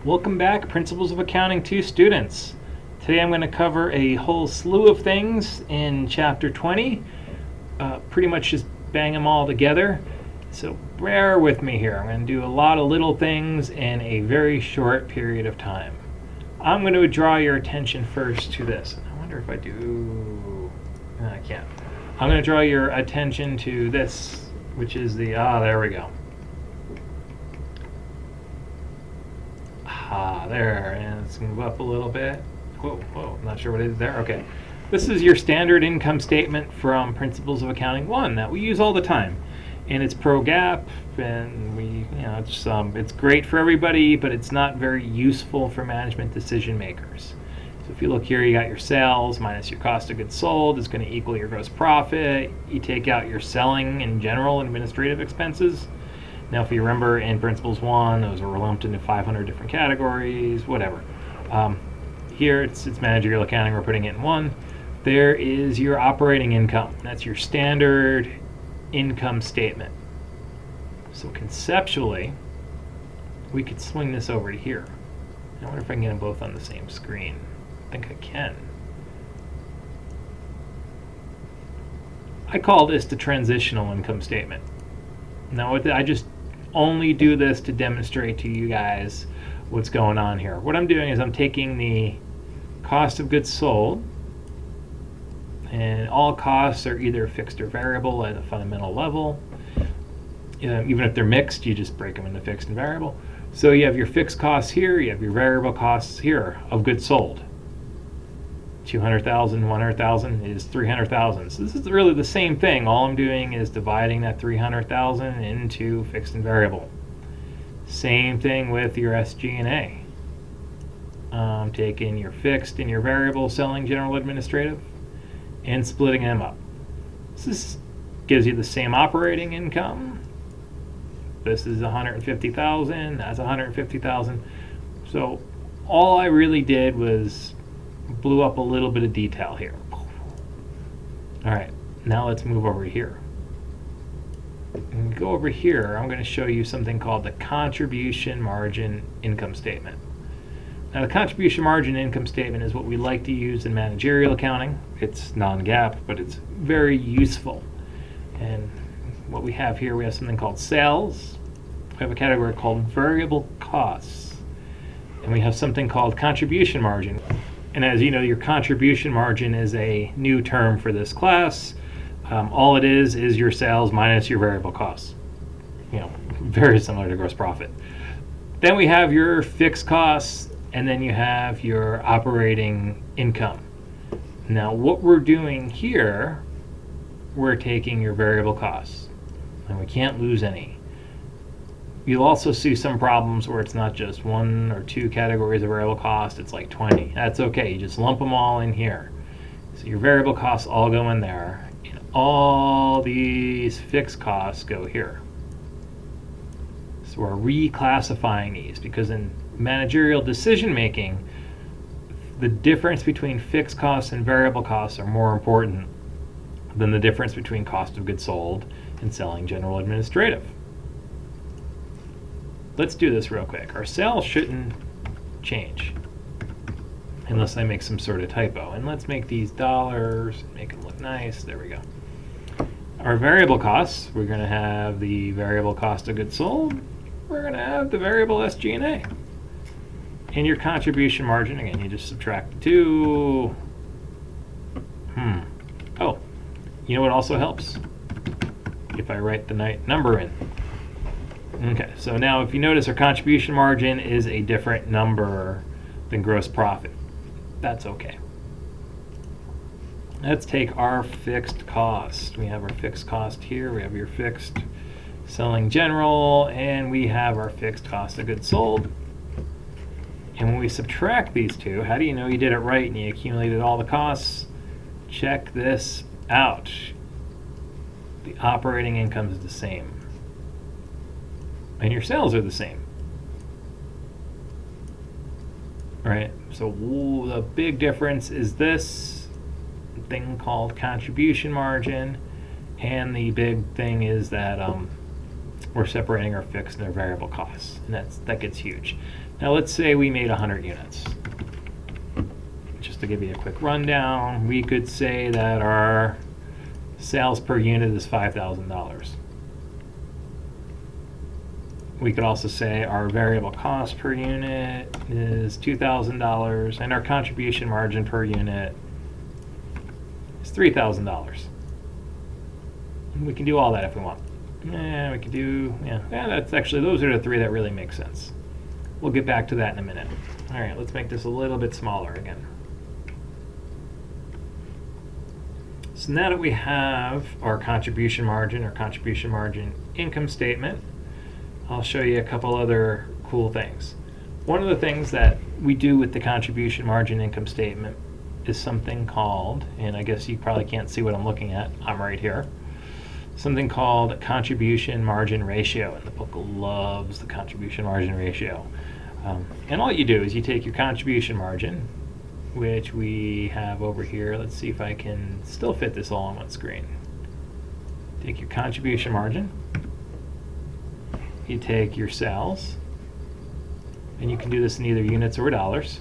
Welcome back, Principles of Accounting 2 students. Today I'm going to cover a whole slew of things in Chapter 20. Pretty much just bang them all together. So bear with me here. I'm going to do a lot of little things in a very short period of time. I'm going to draw your attention first to this. I wonder if I do... No, I can't. I'm going to draw your attention to this, which is the... there we go. There, and let's move up a little bit. Whoa, not sure what it is there. Okay. This is your standard income statement from Principles of Accounting 1 that we use all the time. And it's pro GAAP, and it's great for everybody, but it's not very useful for management decision makers. So if you look here, you got your sales minus your cost of goods sold is going to equal your gross profit. You take out your selling and general administrative expenses. Now, if you remember in Principles 1, those were lumped into 500 different categories, whatever. Here, it's managerial accounting. We're putting it in one. There is your operating income. That's your standard income statement. So conceptually, we could swing this over to here. I wonder if I can get them both on the same screen. I think I can. I call this the transitional income statement. Now, I just only do this to demonstrate to you guys what's going on here. What I'm doing is I'm taking the cost of goods sold, and all costs are either fixed or variable at a fundamental level. Even if they're mixed, you just break them into fixed and variable. So you have your fixed costs here, you have your variable costs here of goods sold. 200,000, 100,000 is 300,000. So this is really the same thing. All I'm doing is dividing that 300,000 into fixed and variable. Same thing with your SG&A. Taking your fixed and your variable selling general administrative and splitting them up. So this gives you the same operating income. This is 150,000, that's 150,000. So all I really did was blew up a little bit of detail here. All right, now let's move over here. And go over here, I'm going to show you something called the contribution margin income statement. Now, the contribution margin income statement is what we like to use in managerial accounting. It's non-GAAP, but it's very useful. And what we have here, we have something called sales. We have a category called variable costs. And we have something called contribution margin. And as you know, your contribution margin is a new term for this class. All it is your sales minus your variable costs. Very similar to gross profit. Then we have your fixed costs, and then you have your operating income. Now, what we're doing here, we're taking your variable costs, and we can't lose any. You'll also see some problems where it's not just one or two categories of variable cost, it's like 20. That's okay, you just lump them all in here. So your variable costs all go in there, and all these fixed costs go here. So we're reclassifying these because in managerial decision making, the difference between fixed costs and variable costs are more important than the difference between cost of goods sold and selling general administrative. Let's do this real quick. Our sales shouldn't change unless I make some sort of typo. And let's make these dollars, make them look nice. There we go. Our variable costs, we're going to have the variable cost of goods sold. We're going to have the variable SG&A. And your contribution margin, again, you just subtract the two. Oh, you know what also helps? If I write the number in. Okay, so now if you notice, our contribution margin is a different number than gross profit. That's okay. Let's take our fixed cost. We have our fixed cost here. We have your fixed selling general, and we have our fixed cost of goods sold. And when we subtract these two, how do you know you did it right and you accumulated all the costs? Check this out. The operating income is the same. And your sales are the same. Right? So the big difference is this thing called contribution margin, and the big thing is that we're separating our fixed and our variable costs, and that gets huge. Now let's say we made 100 units. Just to give you a quick rundown, we could say that our sales per unit is $5,000. We could also say our variable cost per unit is $2,000 and our contribution margin per unit is $3,000. We can do all that if we want. We could do, that's actually, those are the three that really make sense. We'll get back to that in a minute. All right, let's make this a little bit smaller again. So now that we have our contribution margin income statement, I'll show you a couple other cool things. One of the things that we do with the contribution margin income statement is something called, and I guess you probably can't see what I'm looking at, I'm right here, something called contribution margin ratio, and the book loves the contribution margin ratio. And all you do is you take your contribution margin, which we have over here. Let's see if I can still fit this all on one screen. Take your contribution margin, you take your sales, and you can do this in either units or dollars,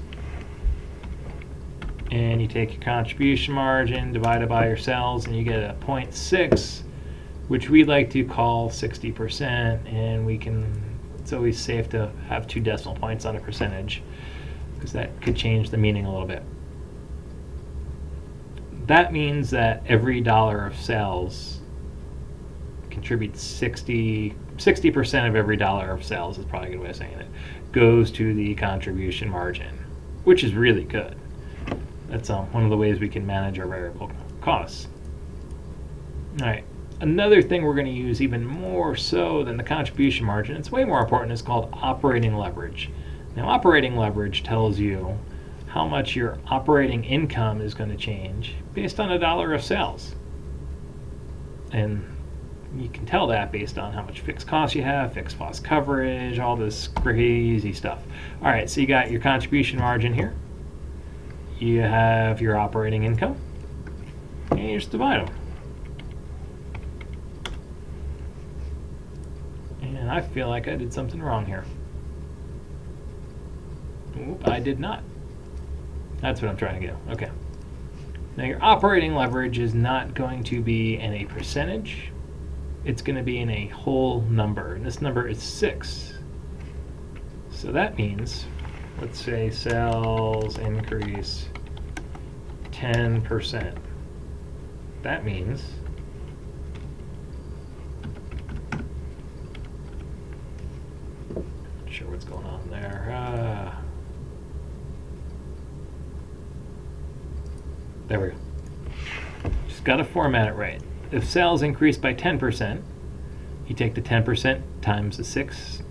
and you take your contribution margin divided by your sales, and you get a 0.6, which we like to call 60%, and it's always safe to have 2 decimal points on a percentage, because that could change the meaning a little bit. That means that every dollar of sales contributes 60% of every dollar of sales, is probably a good way of saying it, goes to the contribution margin, which is really good. That's one of the ways we can manage our variable costs. All right, another thing we're going to use even more so than the contribution margin, it's way more important, is called operating leverage. Now, operating leverage tells you how much your operating income is going to change based on a dollar of sales. And you can tell that based on how much fixed costs you have, fixed cost coverage, all this crazy stuff. All right, so you got your contribution margin here. You have your operating income, and you just divide them. And I feel like I did something wrong here. Oop, I did not. That's what I'm trying to do. Okay. Now your operating leverage is not going to be in a percentage. It's going to be in a whole number. And this number is 6. So that means, let's say sales increase 10%. That means not sure what's going on there. There we go. Just got to format it right. If sales increase by 10%, you take the 10% times the 6,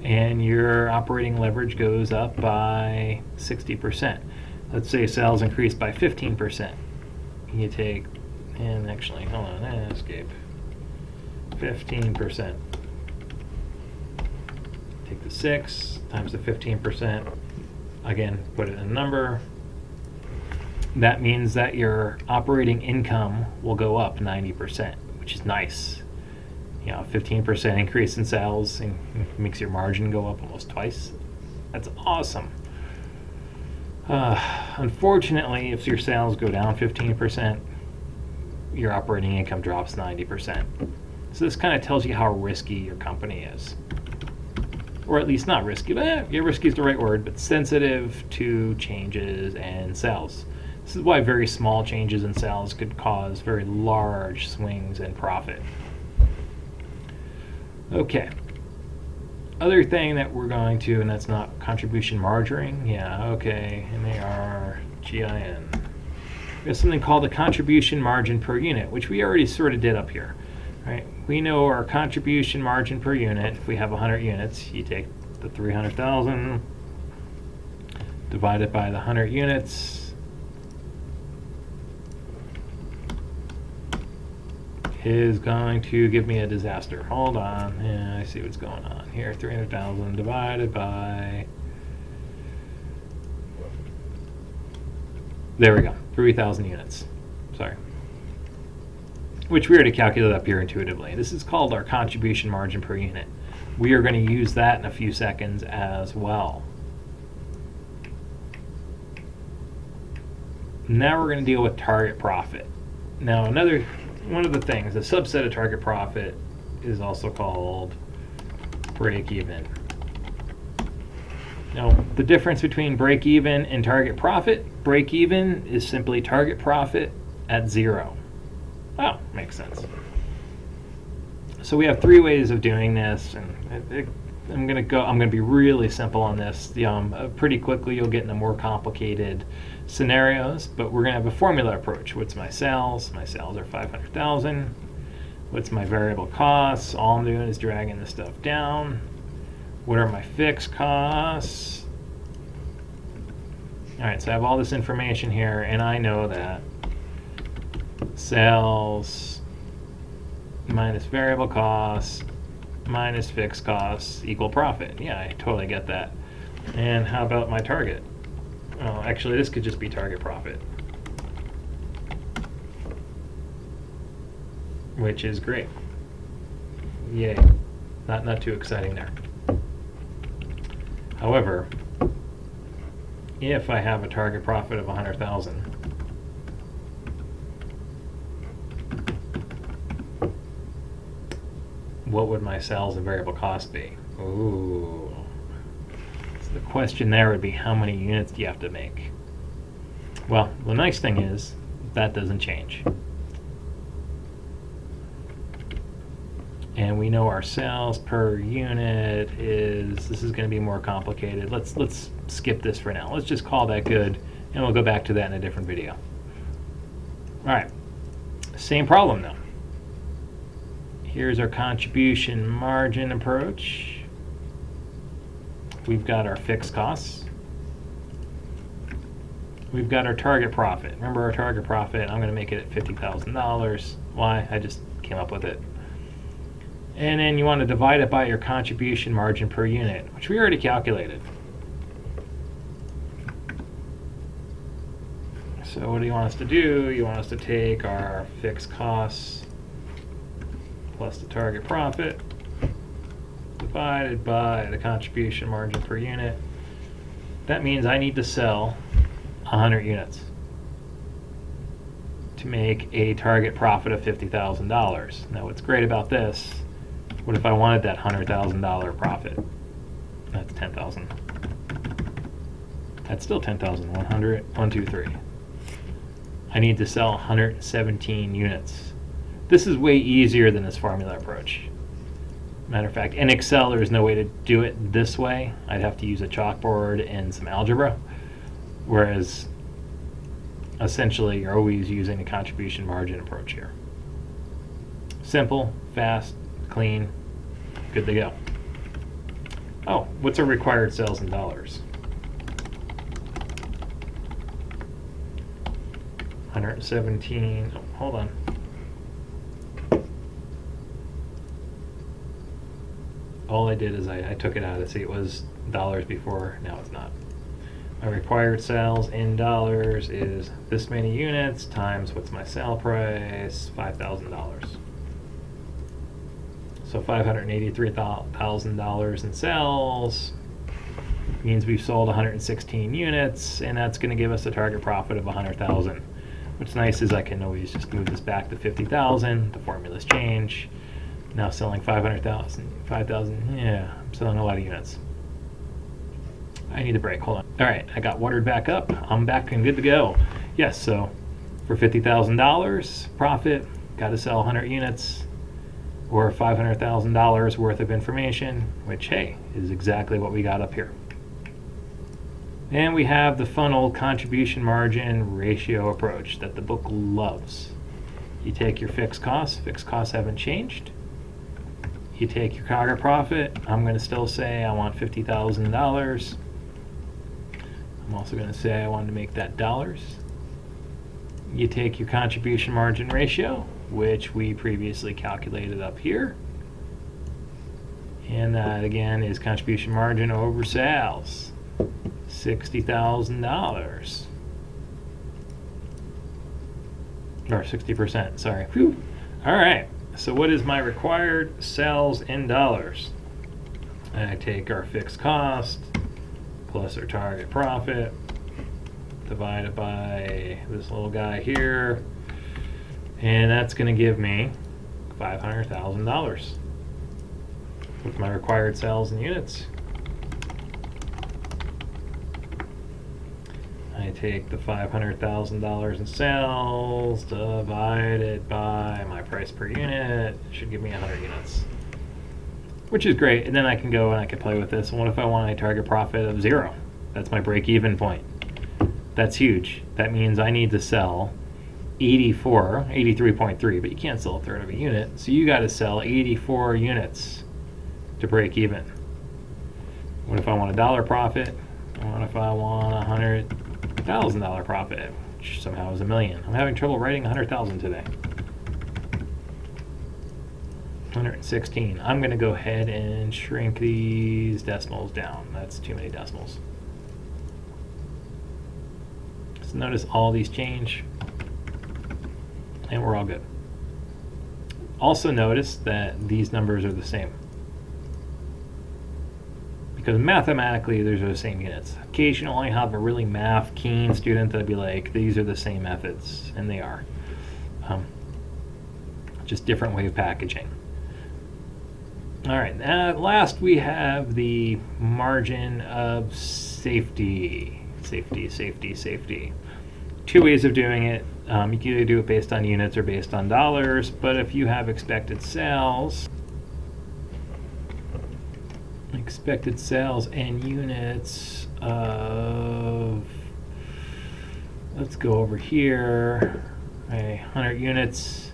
and your operating leverage goes up by 60%. Let's say sales increase by 15%. You take, and actually, hold on, escape. 15%. Take the 6 times the 15%. Again, put it in a number. That means that your operating income will go up 90%, which is nice. You know, 15% increase in sales makes your margin go up almost twice. That's awesome. Unfortunately, if your sales go down 15%, your operating income drops 90%. So this kind of tells you how risky your company is. Or at least not risky, but risky is the right word, but sensitive to changes in sales. This is why very small changes in sales could cause very large swings in profit. Okay. Other thing that we're going to, and that's not contribution margining. Yeah, okay. M-A-R-G-I-N. We have something called the contribution margin per unit, which we already sort of did up here. Right? We know our contribution margin per unit. If we have 100 units, you take the 300,000 divided by the 100 units. Is going to give me a disaster. Hold on. Yeah, I see what's going on here. 300,000 divided by... There we go. 3,000 units. Sorry. Which we already calculated up here intuitively. This is called our contribution margin per unit. We are going to use that in a few seconds as well. Now we're going to deal with target profit. Now one of the things, a subset of target profit is also called break even. Now, the difference between break even and target profit, break even is simply target profit at 0. Oh, makes sense. So we have 3 ways of doing this, and I'm going to be really simple on this. Pretty quickly you'll get into more complicated scenarios, but we're going to have a formula approach. What's my sales? My sales are 500,000. What's my variable costs? All I'm doing is dragging this stuff down. What are my fixed costs? All right, so I have all this information here, and I know that sales minus variable costs minus fixed costs equal profit. Yeah, I totally get that. And how about my target? Oh, actually, this could just be target profit, which is great. Yay. Not too exciting there. However, if I have a target profit of 100,000, what would my sales and variable costs be? Ooh. So the question there would be, how many units do you have to make? Well, the nice thing is that doesn't change. And we know our sales per unit this is going to be more complicated. Let's skip this for now. Let's just call that good, and we'll go back to that in a different video. All right, same problem though. Here's our contribution margin approach. We've got our fixed costs. We've got our target profit. Remember our target profit, I'm going to make it at $50,000. Why? I just came up with it. And then you want to divide it by your contribution margin per unit, which we already calculated. So what do you want us to do? You want us to take our fixed costs plus the target profit divided by the contribution margin per unit. That means I need to sell 100 units to make a target profit of $50,000. Now what's great about this, what if I wanted that $100,000 profit? That's 10,000. That's still 10,000. 100, 1, 2, 3. I need to sell 117 units. This is way easier than this formula approach. Matter of fact, in Excel, there's no way to do it this way. I'd have to use a chalkboard and some algebra, whereas essentially you're always using a contribution margin approach here. Simple, fast, clean, good to go. Oh, what's our required sales in dollars? 117, oh, hold on. All I did is I took it out. See, it was dollars before, now it's not. My required sales in dollars is this many units times what's my sale price, $5,000. So $583,000 in sales means we've sold 116 units, and that's going to give us a target profit of 100,000. What's nice is I can always just move this back to 50,000. The formulas change. Now selling 5,000. Yeah, I'm selling a lot of units. I need a break. Hold on. All right, I got watered back up. I'm back and good to go. Yes, so for $50,000 profit, got to sell 100 units or $500,000 worth of information, which, hey, is exactly what we got up here. And we have the fun old contribution margin ratio approach that the book loves. You take your fixed costs haven't changed. You take your target profit. I'm going to still say I want $50,000. I'm also going to say I wanted to make that dollars. You take your contribution margin ratio, which we previously calculated up here. And that again is contribution margin over sales. $60,000. Or 60%, sorry. Whew. All right, so what is my required sales in dollars? I take our fixed cost plus our target profit divided by this little guy here, and that's going to give me $500,000 with my required sales in units. I take the $500,000 in sales divided by my price per unit. It should give me 100 units, which is great. And then I can go and I can play with this. And what if I want a target profit of 0? That's my break-even point. That's huge. That means I need to sell 83.3, but you can't sell a third of a unit. So you got to sell 84 units to break even. What if I want a dollar profit? What if I want $100,000 profit, which somehow is $1 million? I'm having trouble writing 100,000 today. 116. I'm going to go ahead and shrink these decimals down. That's too many decimals. So notice all these change, and we're all good. Also notice that these numbers are the same, because mathematically these are the same units. Occasionally I have a really math keen student that'd be like, these are the same methods, and they are. Just different way of packaging. All right, last we have the margin of safety. Safety. Two ways of doing it. You can either do it based on units or based on dollars, but if you have expected sales and units of, let's go over here, 100 units,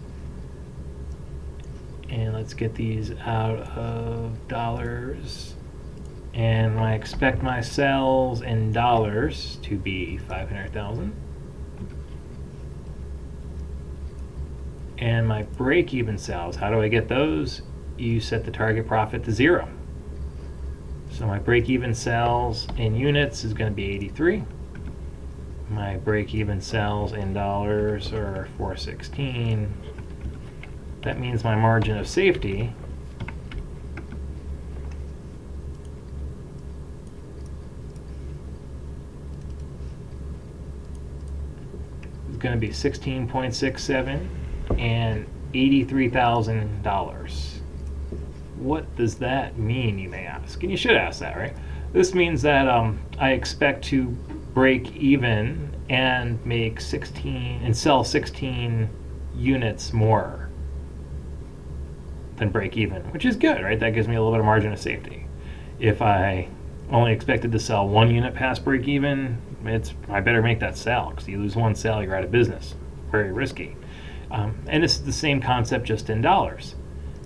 and let's get these out of dollars. And I expect my sales in dollars to be 500,000. And my break-even sales, how do I get those? You set the target profit to 0. So my break-even sales in units is going to be 83. My break-even sales in dollars are 416. That means my margin of safety is going to be 16.67 and $83,000. What does that mean, you may ask? And you should ask that, right? This means that I expect to break even and make 16 and sell 16 units more than break even, which is good, right? That gives me a little bit of margin of safety. If I only expected to sell 1 unit past break even, I better make that sell, because you lose 1 sale, you're out of business. Very risky. And this is the same concept, just in dollars.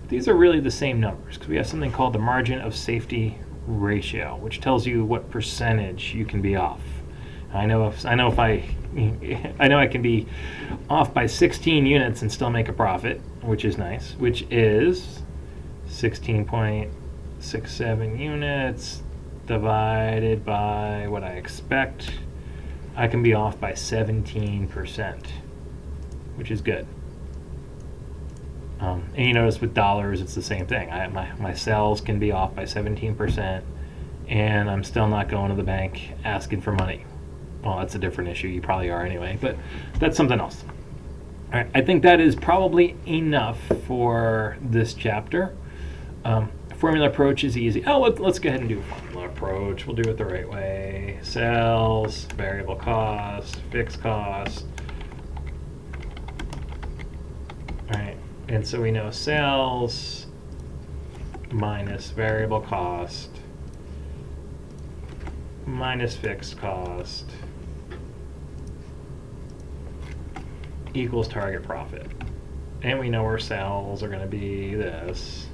These are really the same numbers, because we have something called the margin of safety ratio, which tells you what percentage you can be off. I know I can be off by 16 units and still make a profit, which is nice, which is 16.67 units divided by what I expect. I can be off by 17%, which is good. And you notice with dollars, it's the same thing. My sales can be off by 17%, and I'm still not going to the bank asking for money. Well, that's a different issue. You probably are anyway, but that's something else. All right, I think that is probably enough for this chapter. Formula approach is easy. Let's go ahead and do a formula approach. We'll do it the right way. Sales, variable cost, fixed cost. All right, and so we know sales minus variable cost minus fixed cost equals target profit. And we know our sales are going to be this.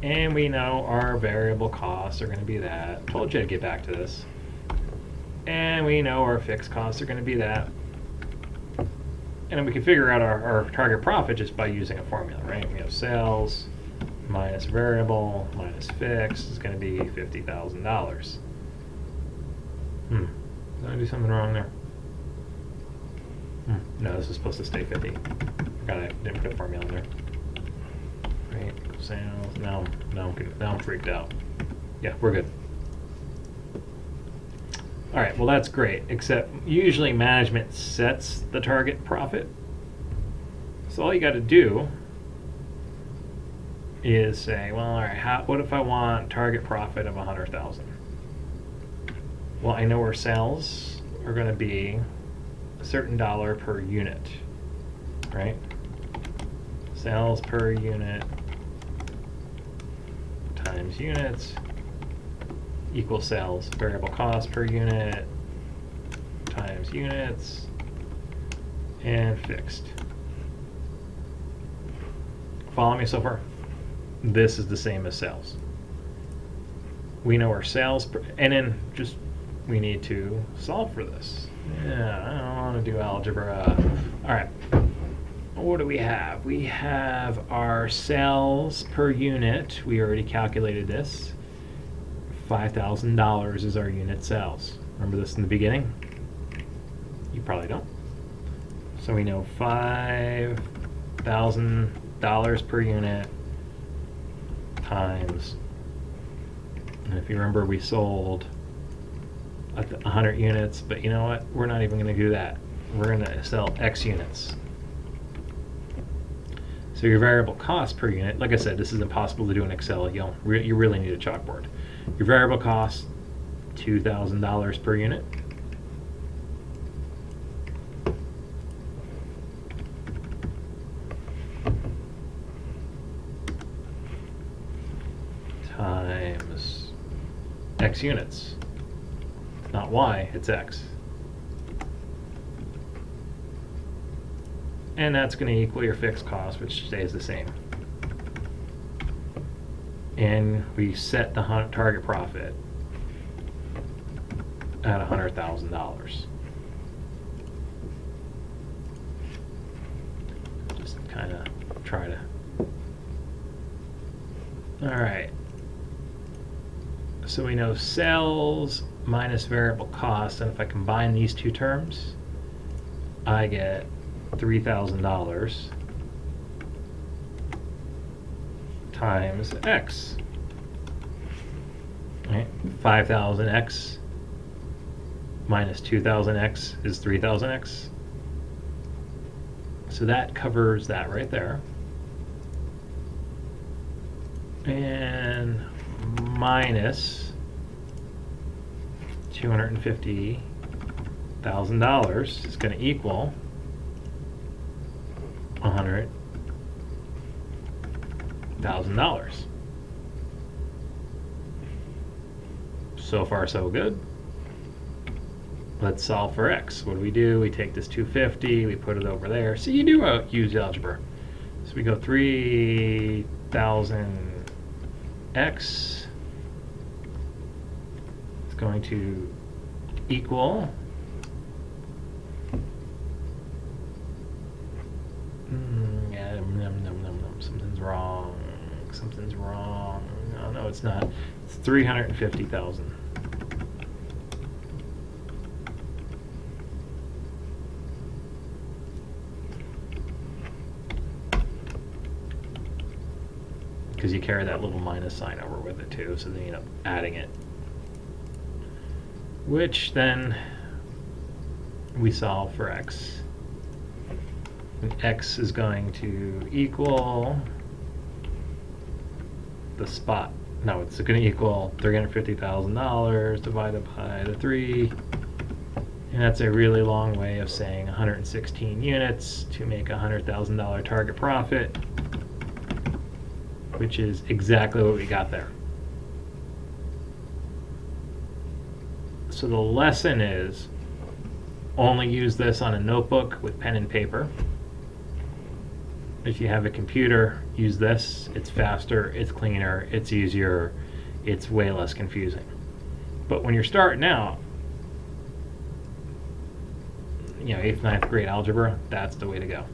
And we know our variable costs are going to be that. Told you to get back to this. And we know our fixed costs are going to be that. And then we can figure out our target profit just by using a formula, right? We have sales minus variable minus fixed is going to be $50,000. Did I do something wrong there? No, this is supposed to stay 50. I didn't put a formula in there. Right, sales, now I'm freaked out. Yeah, we're good. All right, well that's great, except usually management sets the target profit. So all you got to do is say, well, all right, what if I want target profit of 100,000? Well, I know our sales are going to be a certain dollar per unit, right? Sales per unit times units equals sales. Variable cost per unit times units and fixed. Follow me so far? This is the same as sales. We know our sales, and then just we need to solve for this. Yeah, I don't want to do algebra. All right. What do we have? We have our sales per unit. We already calculated this. $5,000 is our unit sales. Remember this in the beginning? You probably don't. So we know $5,000 per unit times, and if you remember, we sold 100 units, but you know what? We're not even going to do that. We're going to sell X units. So your variable cost per unit, like I said, this is impossible to do in Excel. You really need a chalkboard. Your variable cost, $2,000 per unit. Times X units. It's not Y, it's X. And that's going to equal your fixed cost, which stays the same. And we set the target profit at $100,000. Just kind of try to. All right. So we know sales minus variable cost, and if I combine these two terms, I get $3,000 times X. Right? 5,000X minus 2,000X is 3,000X. So that covers that right there. And minus $250,000 is going to equal $100,000. So far, so good. Let's solve for X. What do? We take this 250, we put it over there. So you do use algebra. So we go 3,000X is going to equal something's wrong. No, it's not. It's 350,000. Because you carry that little minus sign over with it too, so then you end up adding it. Which then we solve for X. And X is going to equal the spot. No, it's going to equal $350,000 divided by the 3. And that's a really long way of saying 116 units to make a $100,000 target profit, which is exactly what we got there. So the lesson is only use this on a notebook with pen and paper. If you have a computer, use this. It's faster, it's cleaner, it's easier, it's way less confusing. But when you're starting out, 8th, 9th grade algebra, that's the way to go.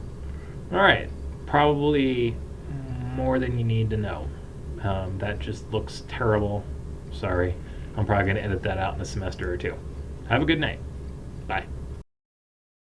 All right, probably more than you need to know. That just looks terrible. Sorry. I'm probably going to edit that out in a semester or two. Have a good night. Bye.